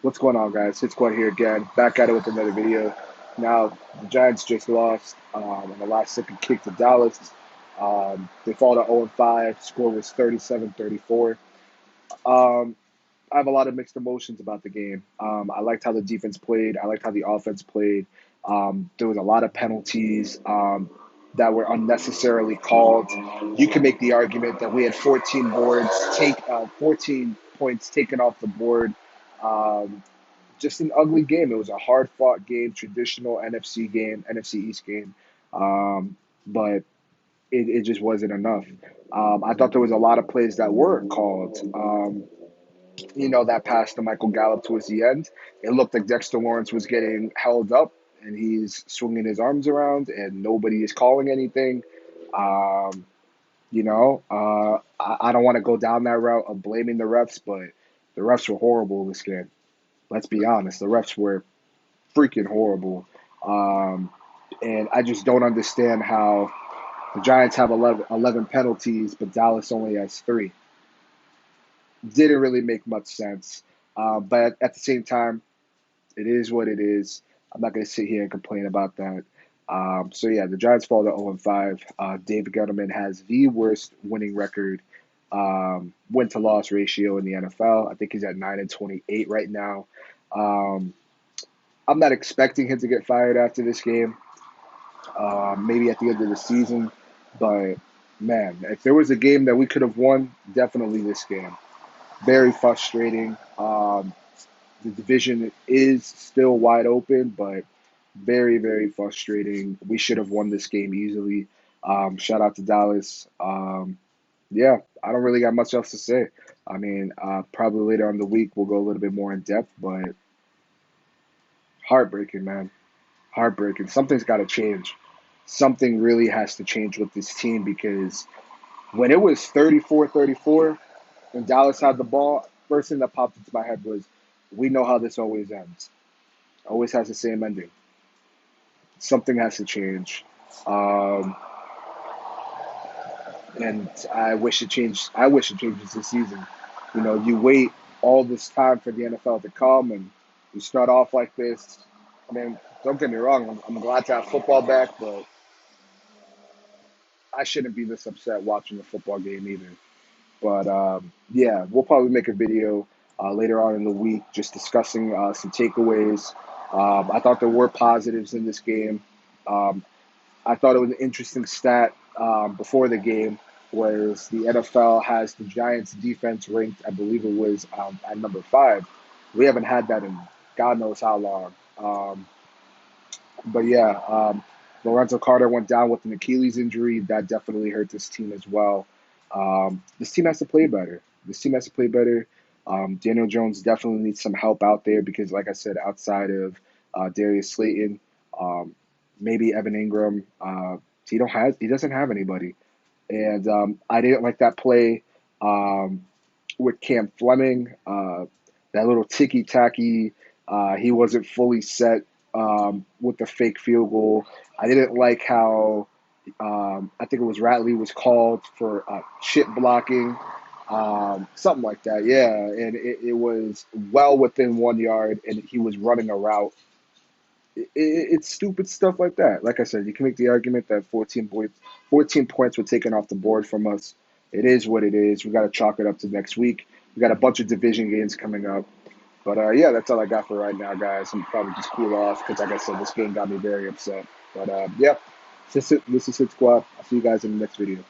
What's going on, guys? Hit Squad here again, back at it with another video. Now, the Giants just lost on the last second kick to Dallas. They fall to 0-5. Score was 37-34. Um, I have a lot of mixed emotions about the game. I liked how the defense played. I liked how the offense played. There was a lot of penalties that were unnecessarily called. You can make the argument that we had 14 points taken off the board. Um, just an ugly game. It was a hard fought game, traditional NFC game, NFC East game. But it just wasn't enough. I thought there was a lot of plays that were called. That pass to Michael Gallup towards the end, it looked like Dexter Lawrence was getting held up and he's swinging his arms around and nobody is calling anything. Um, I don't want to go down that route of blaming the refs, but the refs were horrible this game. Let's be honest. The refs were freaking horrible. Um, and I just don't understand how the Giants have 11 penalties, but Dallas only has three. Didn't really make much sense. But at the same time, it is what it is. I'm not going to sit here and complain about that. So the Giants fall to 0-5. David Gettleman has the worst winning record, win to loss ratio in the NFL. I think he's at 9-28 right now. Um, I'm not expecting him to get fired after this game. Maybe at the end of the season, but man, if there was a game that we could have won, definitely this game. Very frustrating. The division is still wide open, but very, very frustrating. We should have won this game easily. Shout out to Dallas. I don't really got much else to say. I mean, probably later on in the week we'll go a little bit more in depth, but heartbreaking, man. Heartbreaking. Something's got to change. Something really has to change with this team because when it was 34-34 and Dallas had the ball, first thing that popped into my head was, we know how this always ends. Always has the same ending. Something has to change. Um, and I wish it changed. I wish it changes this season. You wait all this time for the NFL to come, and you start off like this. I mean, don't get me wrong. I'm glad to have football back, but I shouldn't be this upset watching a football game either. But we'll probably make a video later on in the week just discussing some takeaways. I thought there were positives in this game. Um, I thought it was an interesting stat before the game, whereas the NFL has the Giants' defense ranked, I believe it was at number 5. We haven't had that in God knows how long. Lorenzo Carter went down with an Achilles injury. That definitely hurt this team as well. This team has to play better. Daniel Jones definitely needs some help out there because, like I said, outside of Darius Slayton, maybe Evan Ingram, he doesn't have anybody. And I didn't like that play with Cam Fleming. That little ticky tacky. He wasn't fully set with the fake field goal. I didn't like how I think it was Ratley was called for chip blocking, something like that. Yeah, and it was well within 1 yard, and he was running a route. It's stupid stuff like that. Like I said, you can make the argument that 14 points were taken off the board from us. It is what it is. We got to chalk it up to next week. We got a bunch of division games coming up. But that's all I got for right now, guys. I'm probably just cool off because, like I said, this game got me very upset. But this is Hit Squad. I'll see you guys in the next video.